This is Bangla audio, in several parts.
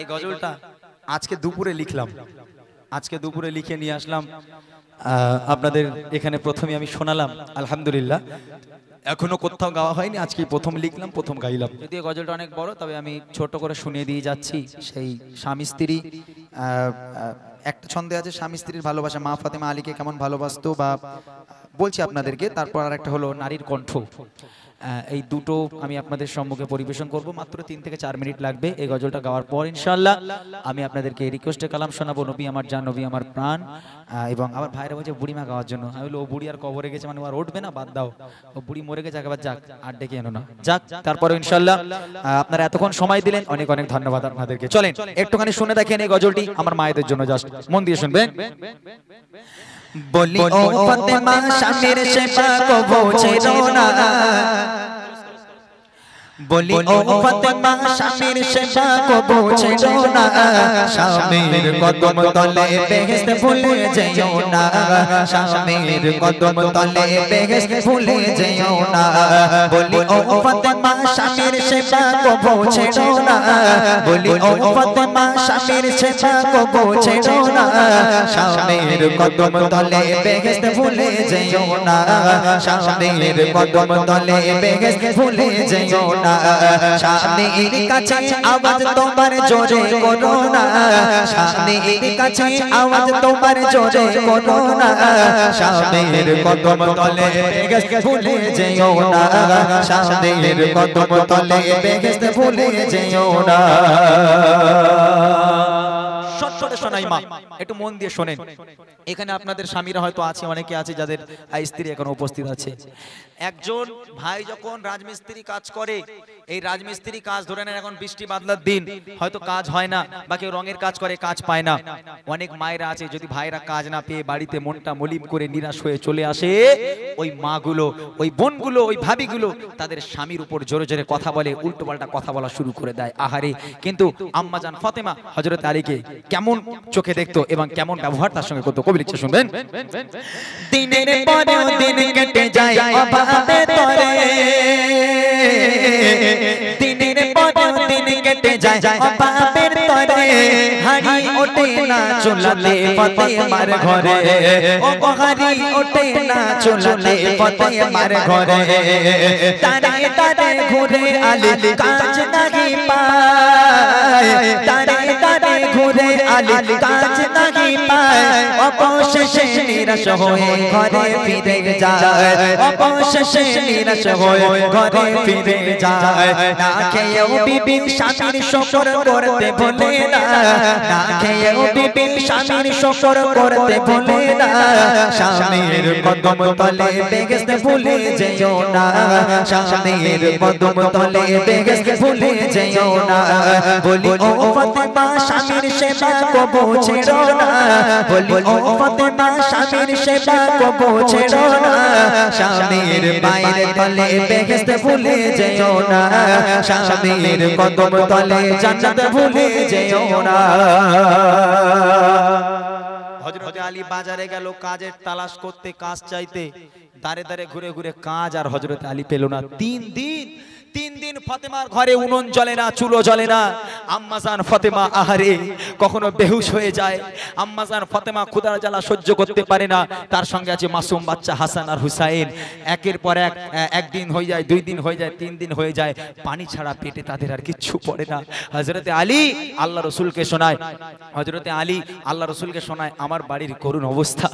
এই গজলটা আজকে দুপুরে লিখলাম, আজকে দুপুরে লিখে নিয়ে আসলাম আপনাদের এখানে। প্রথমে আমি শোনালাম, আলহামদুলিল্লাহ। এখনো কোথাও গাওয়া হয়নি, আজকে প্রথম লিখলাম, প্রথম গাইলাম। যদিও গজলটা অনেক বড়, তবে আমি ছোট করে শুনিয়ে দিয়ে যাচ্ছি। সেই স্বামী স্ত্রী, একটা ছন্দে আছে স্বামী স্ত্রীর ভালোবাসা, মা ফাতেমা আলীকে কেমন ভালোবাসতো বা বলছি আপনাদেরকে। তারপর আর একটা হলো নারীর কণ্ঠ। এই দুটো আমি আপনাদের সম্মুখে পরিবেশন করব। মাত্র 3 থেকে 4 মিনিট লাগবে এই গজলটা গাওয়ার পর ইনশাআল্লাহ আমি আপনাদেরকে রিকোয়েস্টে কালাম শোনাবো, নবী আমার জান, নবী আমার প্রাণ। এবং আমার ভাইরা বলছে বুড়িমা গাওয়ার জন্য। আমি বলি ও বুড়ি আর কবরে গেছে, মানে আর উঠবে না, বাদ দাও, ও বুড়ি মরে গেছে, একবার যাক, আর ডেকে এনো না, যাক। তারপরে ইনশাআল্লাহ আপনারা এতক্ষণ সময় দিলেন, অনেক অনেক ধন্যবাদ আপনাদেরকে। চলেন একটুখানি শুনে দেখেন এই গজলটি আমার মায়েদের জন্য, জাস্ট মন দিয়ে শুনবেন। বলি ও ফাতেমা স্বামীর সেবা কো বোঝো না, বলি ও ফাতেমা স্বামীর সেবা কো বোঝো না, স্বামীর কদম তলে বেহেশত ভুলে যেও না, স্বামীর কদম তলে বেহেশত ভুলে যেও না। বলি ও ফাতেমা স্বামীর সেবা কো বোঝো না, বলি ও ফাতেমা স্বামীর সেবা কো বোঝো না, স্বামীর কদম তলে বেহেশত ভুলে যেও না, স্বামীর কদম তলে বেহেশত ভুলে যেও না। স্বামীর কাছে আওয়াজ তোমার জোরে করো না, স্বামীর কাছে আওয়াজ তোমার জোরে করো না, স্বামীর কদম তলে বেহেশত ভুলে যেও না, স্বামীর কদম তলে বেহেশত ভুলে যেও না। শোনাই মা, একটু মন দিয়ে শোনেন। এখানে আপনাদের স্বামীরা হয়তো আছে, অনেকে আছে যাদের স্ত্রী এখন উপস্থিত আছে। একজন ভাই যখন রাজমিস্ত্রি কাজ করে, এই রাজমিস্ত্রি কাজ ধরে নেন এখন বৃষ্টি বাদলার দিন, হয়তো কাজ হয় না, বা কেউ রঙের কাজ করে কাজ পায় না। অনেক মায়েরা আছে, যদি ভাইরা কাজ না পেয়ে বাড়িতে মনটা মলিন করে নিরাশ হয়ে চলে আসে, ওই মাগুলো, ওই বোনগুলো, ওই ভাবিগুলো তাদের স্বামীর উপর জোরে জোরে কথা বলে, উল্টো পাল্টা কথা বলা শুরু করে দেয়। আহারে, কিন্তু আম্মাজান ফাতেমা হযরত আলীকে কেমন চোখে দেখতো এবং কেমন ব্যবহার তার সঙ্গে করতো, কবি লিখছে, শুনবেন। দিনের পর দিন কেটে যায় অভাবে তরে, দিনের পর দিন কেটে যায় অভাবের তরে, হাড়ি ওঠে না চুলাতে ফাতেমার ঘরে, ও হাড়ি ওঠে না চুলাতে ফাতেমার ঘরে, তারে তারে ঘুরে আলী কাজ নাহি পায়, তারে তারে ঘুরে আলী কাজ নাহি পায়, অবশেষে নিরাশ হয়ে ঘরে ফিরে যায়, অবশেষে নিরাশ হয়ে ঘরে ফিরে যায়। না খেয়েও বিবি স্বামীর শকর করতে ভোলে না, না খেয়েও বিবি স্বামীর শকর করতে ভোলে না, স্বামীর কদম তলে বেহেশত ভুলে যেও না, স্বামীর কদম তলে বেহেশত ভুলে যেও না। বলি ও ফাতেমা স্বামীর সেবা কো বোঝো না, বলি ও ফাতেমা স্বামীর সেবা কো বোঝো না, স্বামীর পায়ের তলে বেহেশত ভুলে যেও না, স্বামীর কদম তলে জান্নাত ভুলে যেও না। হযরত আলী বাজারে গেল কাজের তালাশ করতে, কাজ চাইতে, দাঁড়ে দাঁড়ে ঘুরে ঘুরে কাজ, আর হযরত আলী পেল না। 3 দিন ফাতেমার ঘরে উনুন জ্বলে না, চুলো জ্বলে না। আম্মাজান ফাতেমা আহারে কখনো বেহুশ হয়ে যায়। আম্মাজান ফাতেমা ক্ষুধার জ্বালা সহ্য করতে পারে না। তার সঙ্গে আছে মাসুম বাচ্চা হাসান আর হুসাইন। একের পর এক, একদিন হয়ে যায়, 2 দিন হয়ে যায়, 3 দিন হয়ে যায়, পানি ছাড়া পেটে তাদের আর কিচ্ছু পড়ে না। হযরতে আলী আল্লাহ রাসূলকে শোনায়, হযরতে আলী আল্লাহ রাসূলকে শোনায়, আমার বাড়ির করুণ অবস্থা,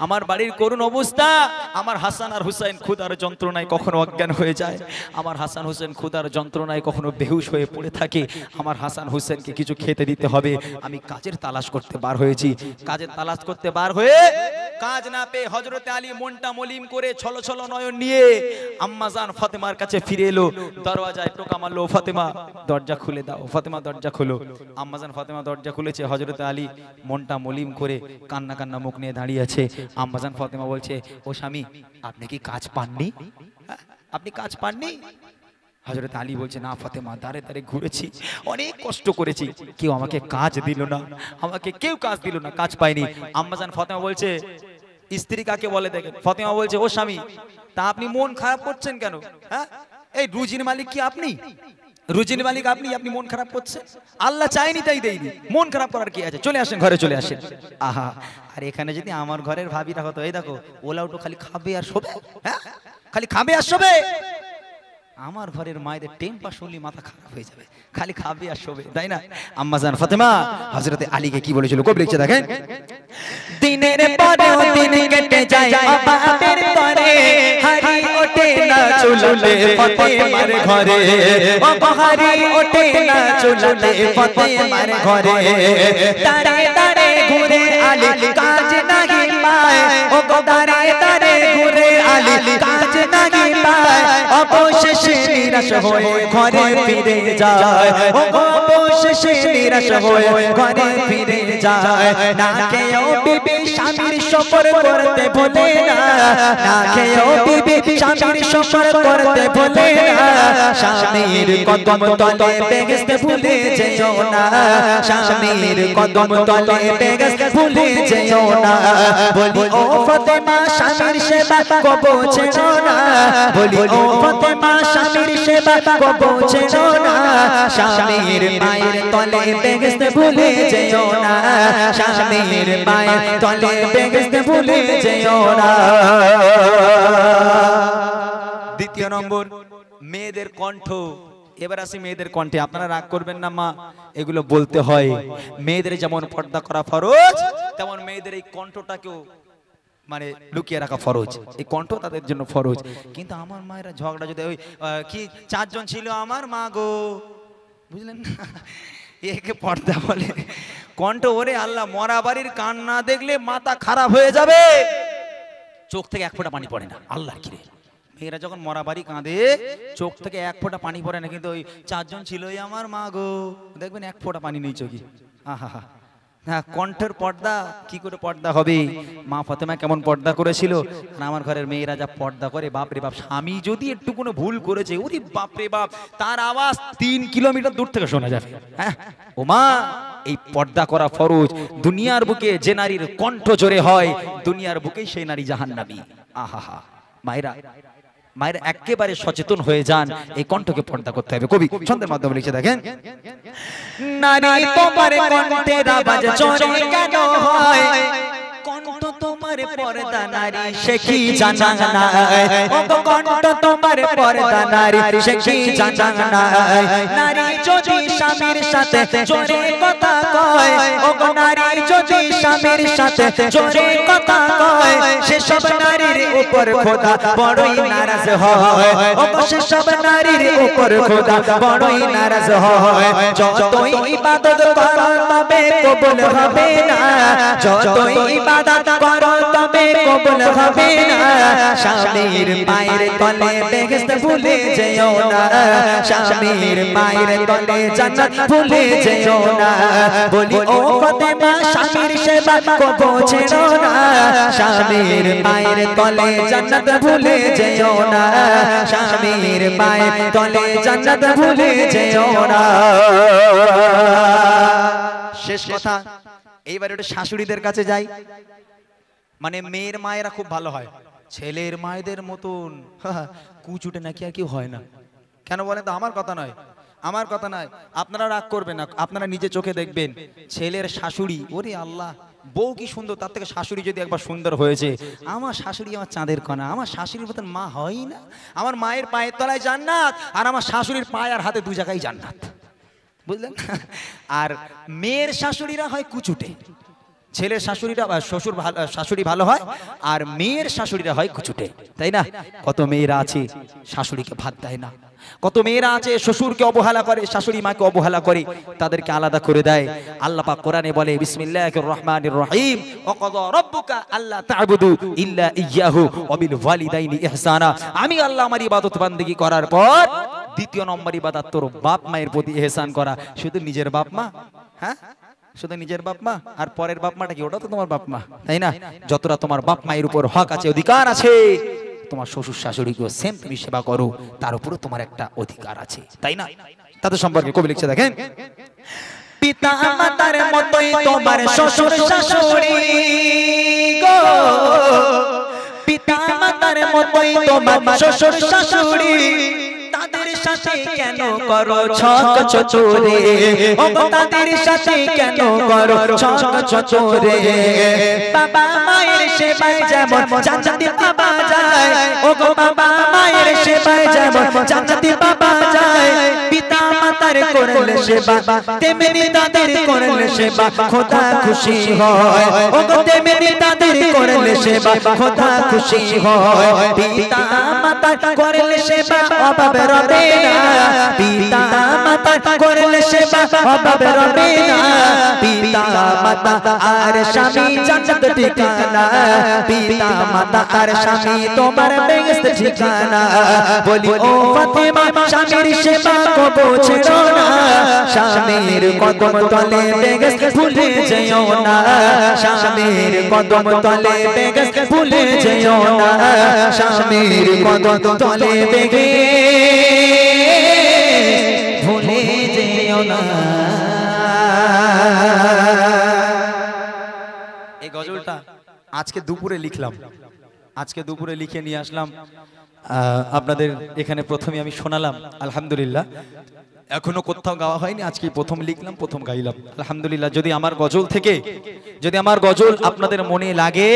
আমার বাড়ির করুণ অবস্থা। আমার হাসান আর হুসাইন ক্ষুধার যন্ত্রণায় কখনো অজ্ঞান হয়ে যায়, আমার হাসান হুসাইন ক্ষুধার যন্ত্রণায় কখনো বেহুশ হয়ে পড়ে থাকে। আমার হাসান হুসেনকে কিছু খেতে দিতে হবে। আমি কাজের তালাশ করতে বার হয়েছি, কাজের তালাশ করতে বার হয়ে কাজ না পেয়ে হযরতে আলী মনটা মলিন করে ছলো ছলো নয়ন নিয়ে আম্মাজান ফাতেমার কাছে ফিরে এলো। দরওয়াজায় টোকা মারলো, ফাতেমা দরজা খুলে দাও, ফাতেমা দরজা খোলো। আম্মাজান ফাতেমা দরজা খুলেছে, হযরতে আলী মনটা মলিন করে কান্না কান্না মুখ নিয়ে দাঁড়িয়ে আছে। আম্মাজান ফাতেমা বলছে, ও স্বামী আপনি কি কাজ পাননি, আপনি কাজ পাননি? হযরত আলী বলছে, না ফাতেমা, দাঁড়ে দাঁড়ে ঘুরেছি, অনেক কষ্ট করেছি, কেউ আমাকে কাজ দিল না, আমাকে কেউ কাজ দিল না, কাজ পাইনি। আম্মাজান ফাতেমা বলছে, স্ত্রী কাকে বলে দেখেন। ফাতেমা বলছে, ও স্বামী তা আপনি মন খারাপ করছেন কেন? হ্যাঁ, এই রুজির মালিক কি আপনি? রুজির মালিক আপনি, আপনি মন খারাপ করছেন। আল্লাহ চাইনি তাই দেয়নি, মন খারাপ করার কি আছে? চলে আসেন ঘরে, চলে আসেন। আহা, আর এখানে যদি আমার ঘরের ভাবিরা হতো, এই দেখো ওলাউটো খালি খাবে আর শোবে, হ্যাঁ খালি খাবে আর শোবে। আমার ঘরের মায়েদের টেম্পার শুনলি মাথা খারাপ হয়ে যাবে, খালি খাবে আর শোবে, তাই না? আম্মা জান ফাতেমা হযরতে আলীকে কি বলেছিল কবি লিখছে দেখেন। দিনের পরেও দিন কেটে যায় অভাবের তরে, হারি ওঠে না চুলাতে ফাতেমার ঘরে, ও হারি ওঠে না চুলাতে ফাতেমার ঘরে। দাঁড়ে দাঁড়ে ঘুরে আলী কাজ নাহি পায়, ও দাঁড়ে দাঁড়ে ঘুরে আলী কাজ নাহি পায়, অবশেষে নিরাশ হয়ে ঘরে ফিরে যায়, ও অবশেষে নিরাশ হয়ে ঘরে ফিরে যায়। না খেয়েও বিবি স্বামীর সফর করতে ভোলে না, না খেয়েও বিবি স্বামীর সফর করতে ভোলে না, স্বামীর কদম তলে বেহেশত ভুলে যেও না, স্বামীর কদম তলে বেহেশত ভুলে যেও না। বলি ও ফাতেমা স্বামীর সেবা কবো ছেড়ো না, বলি ও ফাতেমা স্বামীর সেবা কবো ছেড়ো না, স্বামীর মায়ের তলে বেহেশত ভুলে যেও না, স্বামীর মায়ের তলে বেহেশত ভুলে যেও না। দ্বিতীয় নম্বর, মেয়েদের কণ্ঠ। এবার আসি মেয়েদের কণ্ঠে। আপনারা রাগ করবেন না মা, এগুলো বলতে হয়। মেয়েদের যেমন পর্দা করা ফরজ, তেমন মেয়েদের এই কণ্ঠটাকেও মানে লুকিয়ে রাখা ফরজ। এই কণ্ঠ তাদের জন্য ফরজ। কিন্তু আমার মায়েরা ঝগড়া যদি ওই কি 4 জন ছিল আমার মা গো, বুঝলেন না, একে পর্দা বলে। কণ্ঠ, ওরে আল্লাহ, মরা বাড়ির কান না দেখলে মাথা খারাপ হয়ে যাবে, চোখ থেকে এক ফোঁটা পানি পড়ে না। আল্লাহ কি রে, মেয়েরা যখন মরা বাড়ি কাঁদে চোখ থেকে এক ফোঁটা পানি পড়ে না, কিন্তু ওই 4 জন ছিলই আমার মা গো, দেখবেন এক ফোঁটা পানি নেই চোখে। আহা, হ্যাঁ, কণ্ঠের পর্দা কি করে পর্দা হবে? মা ফাতেমা কেমন পর্দা করেছিল, আর আমার ঘরের মেয়েরা যা পর্দা করে, বাপ রে বাপ। স্বামী যদি একটু কোনো ভুল করেছে, ওরে বাপ রে বাপ, তার আওয়াজ 3 কিলোমিটার দূর থেকে শোনা যাবে। হ্যাঁ ও মা, এই পর্দা করা ফরজ। দুনিয়ার বুকে যে নারীর কণ্ঠ জোরে হয়, দুনিয়ার বুকেই সেই নারী জাহান্নামী। আহা, মায়েরা মায়েরা একেবারে সচেতন হয়ে যান, এই কণ্ঠকে পর্দা করতে হবে। কবি ছন্দের মাধ্যমে লিখে দেখেন, নারী তোমার কণ্ঠের আওয়াজ জোরে কেন হয়, কণ্ঠ তোমার পর্দা নারী সে কি জানা না, ও কণ্ঠ তোমার পর্দা নারী সে কি জানা না। নারী যদি স্বামীর সাথে জোরে কথা কয়, ও নারী যদি স্বামীর সাথে জোরে কথা কয়, সেসব নারীর উপর খোদা বড়ই নারাজ হয়, ও সেসব নারীর উপর খোদা বড়ই নারাজ হয়। যতই ইবাদত করো তবে কবুল হবে না, যতই ইবাদত করো তবে কবুল হবে না। স্বামীর পায়ের তলে বেহেশত ভুলে যেও না, স্বামীর পায়ের তলে জান্নাত ভুলে যেও না। বলি ও ফাতেমা স্বামীর সেবা কবো ছেড়ো না, স্বামীর পায়ের তলে জান্নাত ভুলে যেও না, স্বামীর পায়ের তলে জান্নাত ভুলে যেও না। শেষ কথা, এইবার ওটা শাশুড়িদের কাছে যাই। মানে মেয়ের মায়েরা খুব ভালো হয়, ছেলের মায়েদের মতন কুচুটে নাকি আর কেউ হয় না। কেন বলেন তো? আমার কথা নয়, আমার কথা নয়, আপনারা রাগ করবেন না, আপনারা নিজে চোখে দেখবেন। ছেলের শাশুড়ি, ওরে আল্লাহ, বউ কি সুন্দর, তার থেকে শাশুড়ি যদি একবার সুন্দর হয়েছে। আমার শাশুড়ি আমার চাঁদের কণা, আমার শাশুড়ির মতন মা হয় না। আমার মায়ের পায়ের তলায় জান্নাত, আর আমার শাশুড়ির পায়ে আর হাতে 2 জায়গায় জান্নাত, বুঝলেন? আর মেয়ের শাশুড়িরা হয় কুচুটে, ছেলের শাশুড়িরা শ্বশুর শাশুড়ি ভালো হয়, আর মেয়ের শাশুড়িরা হয় কুচুটে, তাই না? কত মেয়েরা আছে শাশুড়িকে ভাত দেয় না, কত মেয়েরা আছে শ্বশুরকে অবহেলা করে, শাশুড়ি মাকে অবহেলা করে, তাদেরকে আলাদা করে দেয়। আল্লাহ পাক কোরআনে বলে, বিসমিল্লাহির রহমানির রহিম, ওয়াকাযা রাব্বুকা আল্লা তা'বুদু ইল্লা ইয়্যাহু ওয়া বিল ওয়ালিদাইনি ইহসানা। আমি আল্লাহ আমার ইবাদত বান্দেগী করার পর 2 নম্বর ইবাদত তোর বাপ মায়ের প্রতি ইহসান করা। শুধু নিজের বাপ মা, হ্যাঁ শুধু নিজের বাপ মা, আর পরের বাপ মাটা কি? ওটা তো তোমার বাপ মা, তাই না? যতটা তোমার বাপ মায়ের উপর হক আছে, অধিকার আছে, তোমার শ্বশুর শাশুড়িকেও সেম তুমি সেবা করো, তার উপরও তোমার একটা অধিকার আছে, তাই না? তাদের সম্পর্কে কবি লিখছে দেখেন, পিতা মাতার মতোই তোমার শ্বশুর শাশুড়ি গো, পিতা মাতার মতোই তোমার শ্বশুর শাশুড়ি, তাদের সাথে কেন করো ছক চচরে ও গো তাদের সাথে কেন করো ছক চচরে বাবা মায়ের সেবায় যেমন জান্নাতি বাবা যায় ও গো বাবা মায়ের সেবায় যেমন জান্নাতি বাবা যায় পিতা মাতার করলে সেবা তেমনি তাদের করলে সেবা খোদা খুশি হয় ও গো তেমনি তাদের করলে সেবা খোদা খুশি হয় পিতা মাতার করলে সেবা অভাব রবে না পিতা মাতার করলে সেবা অভাব রবে না পিতা মাতা আর স্বামী জান্নাত ঠিকানা পিতা মাতা আর স্বামী তোমার বেহেশত ঠিকানা বলি ও ফাতেমা স্বামীর সেবা কবো ছেড়ো না স্বামীর কদম তলে বেহেশত ভুলে যেও না স্বামীর কদম তলে বেহেশত ভুলে যেও না স্বামীর কদম তলে বেহেশত ভুলে যেও না। এই গজলটা আজকে দুপুরে লিখলাম, আজকে দুপুরে লিখে নিয়ে আসলাম আপনাদের এখানে, প্রথমে আমি শোনালাম আলহামদুলিল্লাহ, এখনো কোথাও গাওয়া হয়নি, আজকে প্রথম লিখলাম প্রথম গাইলাম আলহামদুলিল্লাহ। যদি আমার গজল থেকে, যদি আমার গজল আপনাদের মনে লাগে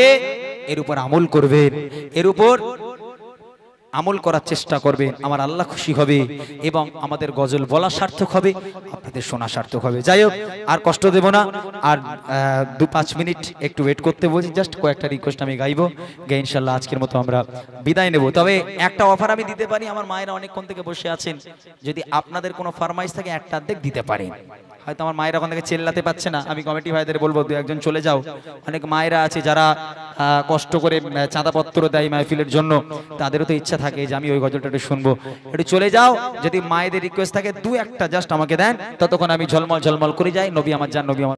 এর উপর আমল করবেন, এর উপর আমল করার চেষ্টা করবেন, আমার আল্লাহ খুশি হবে এবং আমাদের গজল বলা সার্থক হবে, আপনাদের শোনা সার্থক হবে। যাই হোক আর কষ্ট দেব না, আর 2-5 মিনিট একটু ওয়েট করতে বলছি, জাস্ট কয়েকটা রিকোয়েস্ট আমি গাইবো, গাই ইনশাল্লাহ আজকের মতো আমরা বিদায় নেব। তবে একটা অফার আমি দিতে পারি, আমার মায়েরা অনেকক্ষণ থেকে বসে আছেন, যদি আপনাদের কোনো ফরমাইশ থাকে একটা অর্ধেক দিতে পারেন। হয়তো আমার মায়েরা ওখান থেকে চেল্লাতে পারছে না, আমি কমিটি ভাইদের বলবো 2-1 চলে যাও। অনেক মায়েরা আছে যারা কষ্ট করে চাঁদাপত্র দেয় মাহফিলের জন্য, তাদেরও তো ইচ্ছা থাকে যে আমি ওই গজলটা একটু শুনবো, একটু চলে যাও। যদি মায়েদের রিকোয়েস্ট থাকে 2-1টা জাস্ট আমাকে দেন, ততক্ষণ আমি ঝলমল ঝলমল করে যাই। নবী আমার জান, নবী আমার